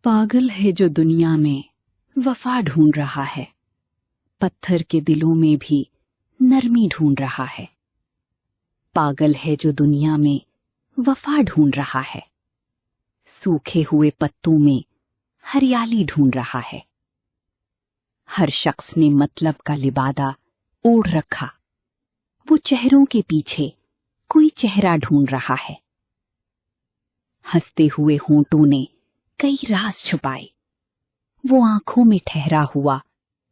पागल है जो दुनिया में वफा ढूंढ रहा है, पत्थर के दिलों में भी नरमी ढूंढ रहा है। पागल है जो दुनिया में वफा ढूंढ रहा है, सूखे हुए पत्तों में हरियाली ढूंढ रहा है। हर शख्स ने मतलब का लिबादा ओढ़ रखा, वो चेहरों के पीछे कोई चेहरा ढूंढ रहा है। हंसते हुए होंठों ने कई राज छुपाए, वो आंखों में ठहरा हुआ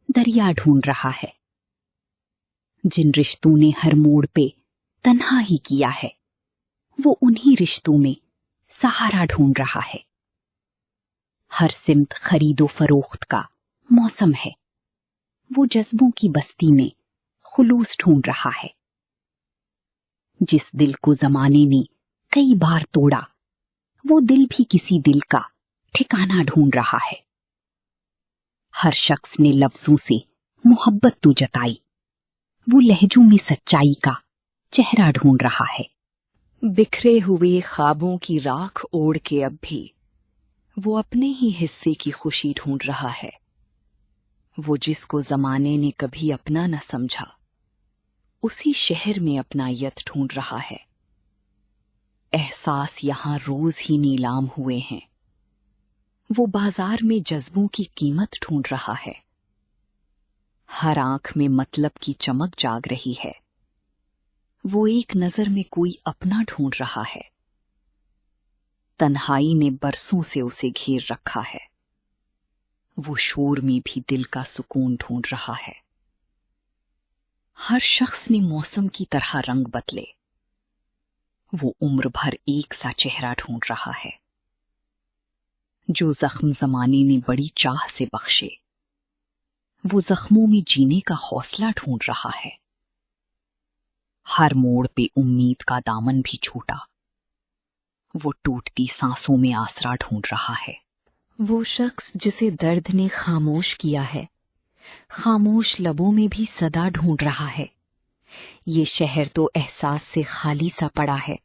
दरिया ढूंढ रहा है। जिन रिश्तों ने हर मोड़ पे तन्हा ही किया है, वो उन्हीं रिश्तों में सहारा ढूंढ रहा है। हर सिमत खरीदो फरोख्त का मौसम है, वो जज्बों की बस्ती में खुलूस ढूंढ रहा है। जिस दिल को जमाने ने कई बार तोड़ा, वो दिल भी किसी दिल का ठिकाना ढूंढ रहा है। हर शख्स ने लफ्जों से मोहब्बत तो जताई, वो लहजों में सच्चाई का चेहरा ढूंढ रहा है। बिखरे हुए ख्वाबों की राख ओढ़ के अब भी वो अपने ही हिस्से की खुशी ढूंढ रहा है। वो जिसको जमाने ने कभी अपना न समझा, उसी शहर में अपनायत ढूंढ रहा है। एहसास यहां रोज ही नीलाम हुए हैं, वो बाजार में जज्बों की कीमत ढूंढ रहा है। हर आंख में मतलब की चमक जाग रही है, वो एक नजर में कोई अपना ढूंढ रहा है। तन्हाई ने बरसों से उसे घेर रखा है, वो शोर में भी दिल का सुकून ढूंढ रहा है। हर शख्स ने मौसम की तरह रंग बदले, वो उम्र भर एक सा चेहरा ढूंढ रहा है। जो जख्म जमाने ने बड़ी चाह से बख्शे, वो जख्मों में जीने का हौसला ढूंढ रहा है। हर मोड़ पे उम्मीद का दामन भी छूटा, वो टूटती सांसों में आसरा ढूंढ रहा है। वो शख्स जिसे दर्द ने खामोश किया है, खामोश लबों में भी सदा ढूंढ रहा है। ये शहर तो एहसास से खाली सा पड़ा है,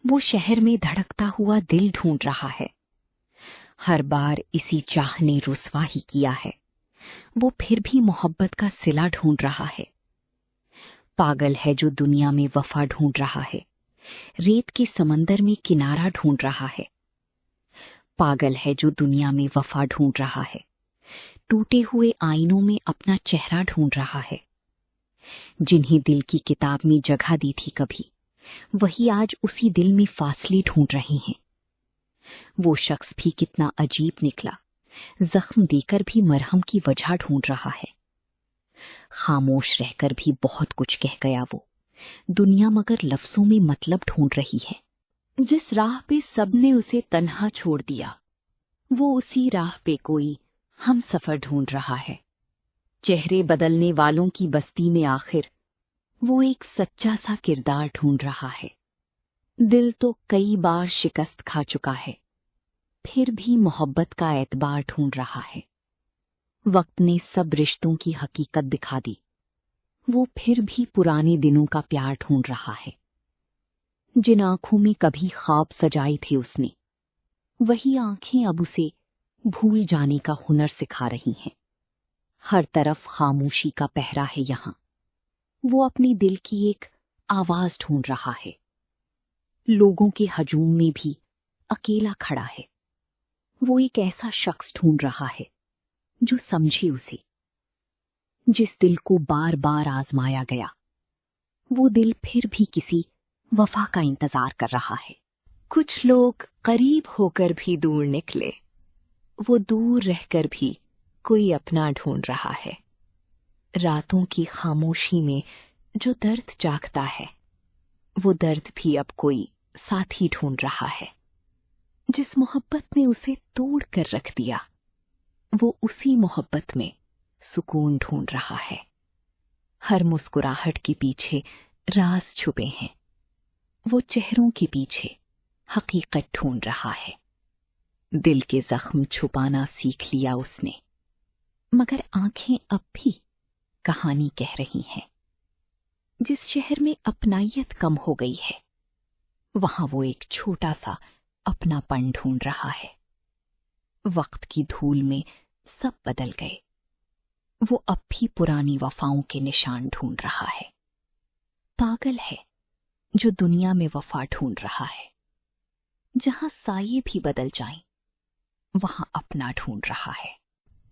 वो शहर में धड़कता हुआ दिल ढूंढ रहा है। हर बार इसी चाह ने रुसवा ही किया है, वो फिर भी मोहब्बत का सिला ढूंढ रहा है। पागल है जो दुनिया में वफा ढूंढ रहा है, रेत के समंदर में किनारा ढूंढ रहा है। पागल है जो दुनिया में वफा ढूंढ रहा है, टूटे हुए आईनों में अपना चेहरा ढूंढ रहा है। जिन्हें दिल की किताब में जगह दी थी कभी, वही आज उसी दिल में फासले ढूंढ रहे हैं। वो शख्स भी कितना अजीब निकला, जख्म देकर भी मरहम की वजह ढूंढ रहा है। खामोश रहकर भी बहुत कुछ कह गया वो, दुनिया मगर लफ्जों में मतलब ढूंढ रही है। जिस राह पे सबने उसे तन्हा छोड़ दिया, वो उसी राह पे कोई हम सफर ढूंढ रहा है। चेहरे बदलने वालों की बस्ती में आखिर वो एक सच्चा सा किरदार ढूंढ रहा है। दिल तो कई बार शिकस्त खा चुका है, फिर भी मोहब्बत का एतबार ढूंढ रहा है। वक्त ने सब रिश्तों की हकीकत दिखा दी, वो फिर भी पुराने दिनों का प्यार ढूंढ रहा है। जिन आंखों में कभी ख्वाब सजाए थे उसने, वही आंखें अब उसे भूल जाने का हुनर सिखा रही हैं। हर तरफ खामोशी का पहरा है यहाँ, वो अपने दिल की एक आवाज ढूंढ रहा है। लोगों के हजूम में भी अकेला खड़ा है, वो एक ऐसा शख्स ढूंढ रहा है जो समझे उसे। जिस दिल को बार बार आजमाया गया, वो दिल फिर भी किसी वफा का इंतजार कर रहा है। कुछ लोग करीब होकर भी दूर निकले, वो दूर रहकर भी कोई अपना ढूंढ रहा है। रातों की खामोशी में जो दर्द जागता है, वो दर्द भी अब कोई साथी ढूंढ रहा है। जिस मोहब्बत ने उसे तोड़ कर रख दिया, वो उसी मोहब्बत में सुकून ढूंढ रहा है। हर मुस्कुराहट के पीछे राज छुपे हैं, वो चेहरों के पीछे हकीकत ढूंढ रहा है। दिल के जख्म छुपाना सीख लिया उसने, मगर आंखें अब भी कहानी कह रही हैं। जिस शहर में अपनायत कम हो गई है, वहां वो एक छोटा सा अपनापन ढूंढ रहा है। वक्त की धूल में सब बदल गए। वो अब भी पुरानी वफाओं के निशान ढूंढ रहा है। पागल है जो दुनिया में वफा ढूंढ रहा है। जहां साये भी बदल जाएं, वहां अपना ढूंढ रहा है।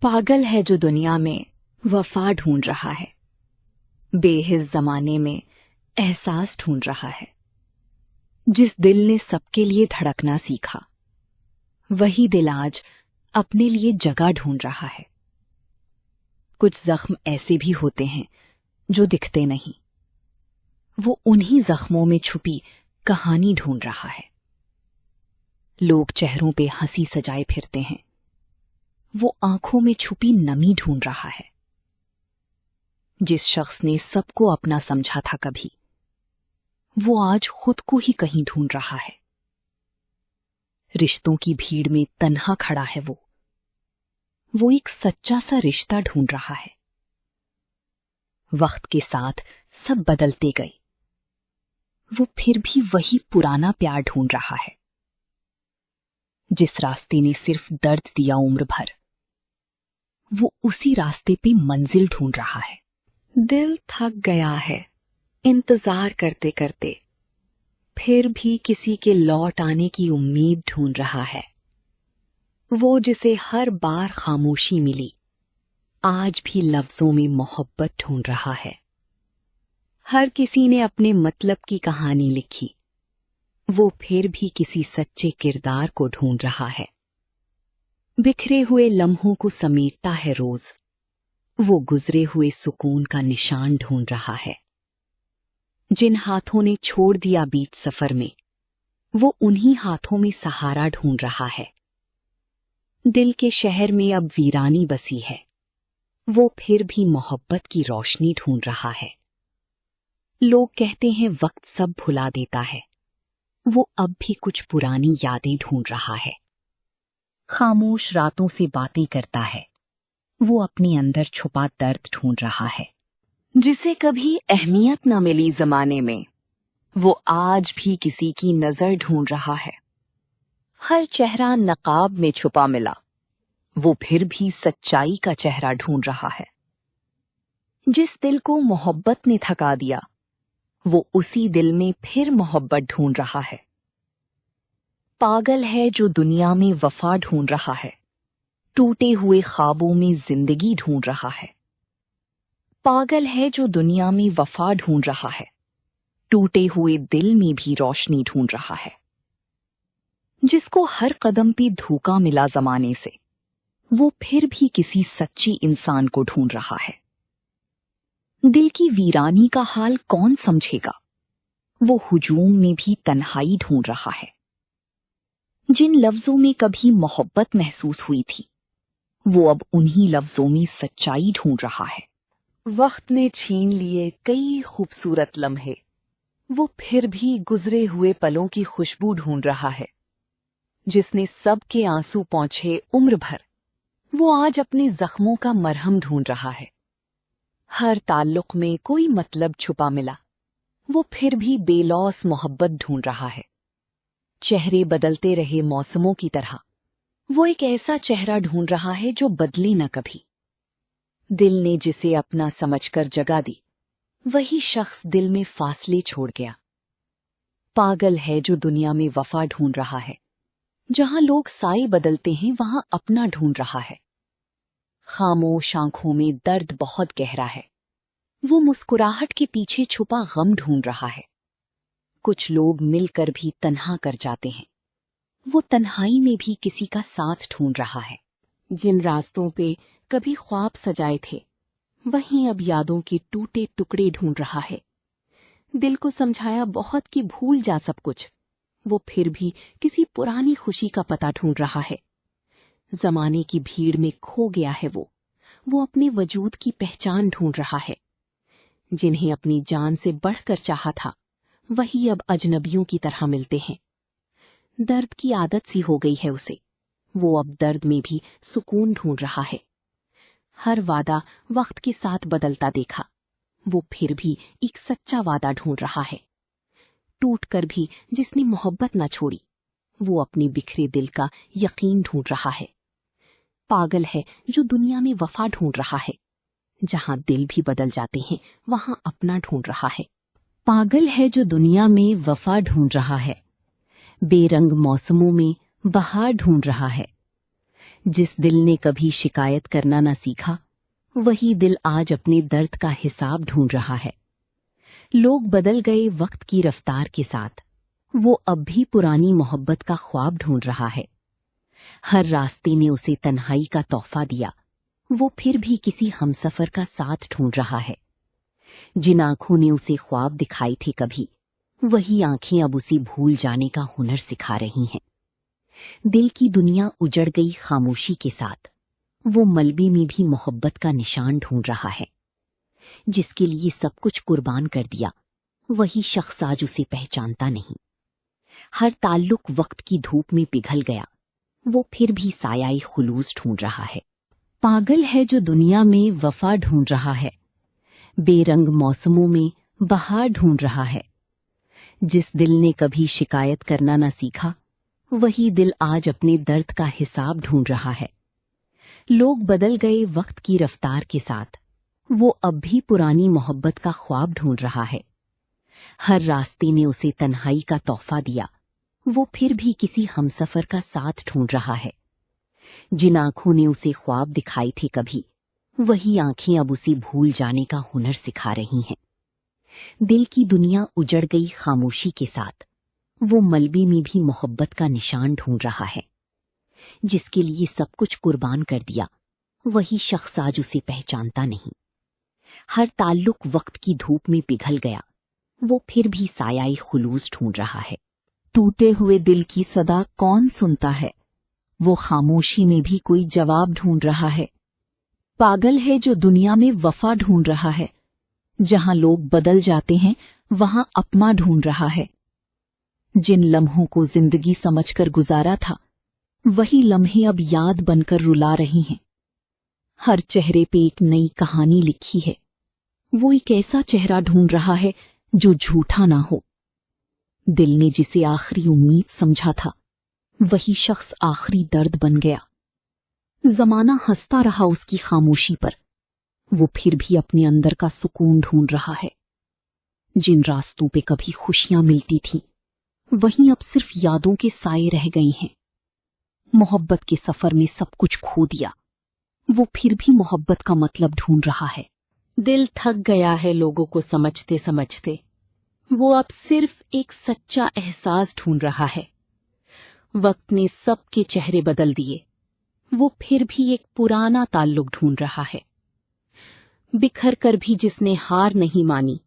पागल है जो दुनिया में वफा ढूंढ रहा है। बेहिस जमाने में एहसास ढूंढ रहा है। जिस दिल ने सबके लिए धड़कना सीखा, वही दिल आज अपने लिए जगह ढूंढ रहा है। कुछ जख्म ऐसे भी होते हैं जो दिखते नहीं। वो उन्हीं जख्मों में छुपी कहानी ढूंढ रहा है। लोग चेहरों पे हंसी सजाए फिरते हैं, वो आंखों में छुपी नमी ढूंढ रहा है। जिस शख्स ने सबको अपना समझा था कभी, वो आज खुद को ही कहीं ढूंढ रहा है। रिश्तों की भीड़ में तन्हा खड़ा है वो एक सच्चा सा रिश्ता ढूंढ रहा है। वक्त के साथ सब बदलते गए, वो फिर भी वही पुराना प्यार ढूंढ रहा है। जिस रास्ते ने सिर्फ दर्द दिया उम्र भर, वो उसी रास्ते पे मंजिल ढूंढ रहा है। दिल थक गया है इंतजार करते करते, फिर भी किसी के लौट आने की उम्मीद ढूंढ रहा है। वो जिसे हर बार खामोशी मिली, आज भी लफ्जों में मोहब्बत ढूंढ रहा है। हर किसी ने अपने मतलब की कहानी लिखी, वो फिर भी किसी सच्चे किरदार को ढूंढ रहा है। बिखरे हुए लम्हों को समेटता है रोज, वो गुजरे हुए सुकून का निशान ढूंढ रहा है। जिन हाथों ने छोड़ दिया बीच सफर में, वो उन्हीं हाथों में सहारा ढूंढ रहा है। दिल के शहर में अब वीरानी बसी है, वो फिर भी मोहब्बत की रोशनी ढूंढ रहा है। लोग कहते हैं वक्त सब भुला देता है, वो अब भी कुछ पुरानी यादें ढूंढ रहा है। खामोश रातों से बातें करता है, वो अपने अंदर छुपा दर्द ढूंढ रहा है। जिसे कभी अहमियत न मिली जमाने में, वो आज भी किसी की नजर ढूंढ रहा है। हर चेहरा नकाब में छुपा मिला, वो फिर भी सच्चाई का चेहरा ढूंढ रहा है। जिस दिल को मोहब्बत ने थका दिया, वो उसी दिल में फिर मोहब्बत ढूंढ रहा है। पागल है जो दुनिया में वफा ढूंढ रहा है, टूटे हुए ख्वाबों में जिंदगी ढूंढ रहा है। पागल है जो दुनिया में वफा ढूंढ रहा है, टूटे हुए दिल में भी रोशनी ढूंढ रहा है। जिसको हर कदम पे धोखा मिला जमाने से, वो फिर भी किसी सच्ची इंसान को ढूंढ रहा है। दिल की वीरानी का हाल कौन समझेगा, वो हुजूम में भी तन्हाई ढूंढ रहा है। जिन लफ्जों में कभी मोहब्बत महसूस हुई थी, वो अब उन्हीं लफ्जों में सच्चाई ढूंढ रहा है। वक्त ने छीन लिए कई खूबसूरत लम्हे, वो फिर भी गुजरे हुए पलों की खुशबू ढूंढ रहा है। जिसने सबके आंसू पहुंचे उम्र भर, वो आज अपने जख्मों का मरहम ढूंढ रहा है। हर ताल्लुक में कोई मतलब छुपा मिला, वो फिर भी बेलौस मोहब्बत ढूंढ रहा है। चेहरे बदलते रहे मौसमों की तरह, वो एक ऐसा चेहरा ढूंढ रहा है जो बदले न कभी। दिल ने जिसे अपना समझकर जगा दी, वही शख्स दिल में फासले छोड़ गया। पागल है जो दुनिया में वफा ढूंढ रहा है, जहां लोग साए बदलते हैं वहां अपना ढूंढ रहा है। खामोश आंखों में दर्द बहुत गहरा है, वो मुस्कुराहट के पीछे छुपा गम ढूंढ रहा है। कुछ लोग मिलकर भी तन्हा कर जाते हैं, वो तन्हाई में भी किसी का साथ ढूंढ रहा है। जिन रास्तों पे कभी ख्वाब सजाए थे, वहीं अब यादों के टूटे टुकड़े ढूंढ रहा है। दिल को समझाया बहुत कि भूल जा सब कुछ, वो फिर भी किसी पुरानी खुशी का पता ढूंढ रहा है। जमाने की भीड़ में खो गया है वो अपने वजूद की पहचान ढूंढ रहा है। जिन्हें अपनी जान से बढ़कर चाहा था, वही अब अजनबियों की तरह मिलते हैं। दर्द की आदत सी हो गई है उसे, वो अब दर्द में भी सुकून ढूंढ रहा है। हर वादा वक्त के साथ बदलता देखा, वो फिर भी एक सच्चा वादा ढूंढ रहा है। टूट कर भी जिसने मोहब्बत न छोड़ी, वो अपने बिखरे दिल का यकीन ढूंढ रहा है। पागल है जो दुनिया में वफा ढूंढ रहा है। जहां दिल भी बदल जाते हैं वहां अपना ढूंढ रहा है। पागल है जो दुनिया में वफा ढूंढ रहा है, बेरंग मौसमों में बहार ढूंढ रहा है। जिस दिल ने कभी शिकायत करना न सीखा, वही दिल आज अपने दर्द का हिसाब ढूंढ रहा है। लोग बदल गए वक्त की रफ्तार के साथ, वो अब भी पुरानी मोहब्बत का ख्वाब ढूंढ रहा है। हर रास्ते ने उसे तन्हाई का तोहफा दिया, वो फिर भी किसी हमसफर का साथ ढूंढ रहा है। जिन आंखों ने उसे ख्वाब दिखाए थे कभी, वही आंखें अब उसे भूल जाने का हुनर सिखा रही हैं। दिल की दुनिया उजड़ गई खामोशी के साथ, वो मलबे में भी मोहब्बत का निशान ढूंढ रहा है। जिसके लिए सब कुछ कुर्बान कर दिया, वही शख्स आज उसे पहचानता नहीं। हर ताल्लुक वक्त की धूप में पिघल गया, वो फिर भी सायाए खुलूस ढूंढ रहा है। पागल है जो दुनिया में वफा ढूंढ रहा है, बेरंग मौसमों में बहार ढूंढ रहा है। जिस दिल ने कभी शिकायत करना न सीखा, वही दिल आज अपने दर्द का हिसाब ढूंढ रहा है। लोग बदल गए वक्त की रफ्तार के साथ, वो अब भी पुरानी मोहब्बत का ख्वाब ढूंढ रहा है। हर रास्ते ने उसे तन्हाई का तोहफा दिया, वो फिर भी किसी हमसफर का साथ ढूंढ रहा है। जिन आंखों ने उसे ख्वाब दिखाए थे कभी, वही आंखें अब उसे भूल जाने का हुनर सिखा रही हैं। दिल की दुनिया उजड़ गई खामोशी के साथ, वो मलबे में भी मोहब्बत का निशान ढूंढ रहा है। जिसके लिए सब कुछ कुर्बान कर दिया, वही शख्स आज उसे पहचानता नहीं। हर ताल्लुक वक्त की धूप में पिघल गया, वो फिर भी सायाए खुलूस ढूंढ रहा है। टूटे हुए दिल की सदा कौन सुनता है, वो खामोशी में भी कोई जवाब ढूंढ रहा है। पागल है जो दुनिया में वफा ढूंढ रहा है, जहां लोग बदल जाते हैं वहां अपना ढूंढ रहा है। जिन लम्हों को जिंदगी समझकर गुजारा था, वही लम्हे अब याद बनकर रुला रही हैं। हर चेहरे पे एक नई कहानी लिखी है, वो एक ऐसा चेहरा ढूंढ रहा है जो झूठा ना हो। दिल ने जिसे आखिरी उम्मीद समझा था, वही शख्स आखिरी दर्द बन गया। जमाना हंसता रहा उसकी खामोशी पर, वो फिर भी अपने अंदर का सुकून ढूंढ रहा है। जिन रास्तों पे कभी खुशियां मिलती थी, वहीं अब सिर्फ यादों के साए रह गए हैं। मोहब्बत के सफर में सब कुछ खो दिया, वो फिर भी मोहब्बत का मतलब ढूंढ रहा है। दिल थक गया है लोगों को समझते समझते, वो अब सिर्फ एक सच्चा एहसास ढूंढ रहा है। वक्त ने सबके चेहरे बदल दिए, वो फिर भी एक पुराना ताल्लुक ढूंढ रहा है। बिखर कर भी जिसने हार नहीं मानी,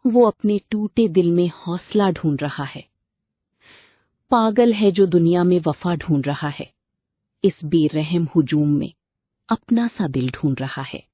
वो अपने टूटे दिल में हौसला ढूंढ रहा है। पागल है जो दुनिया में वफा ढूंढ रहा है, इस बेरहम हुजूम में अपना सा दिल ढूंढ रहा है।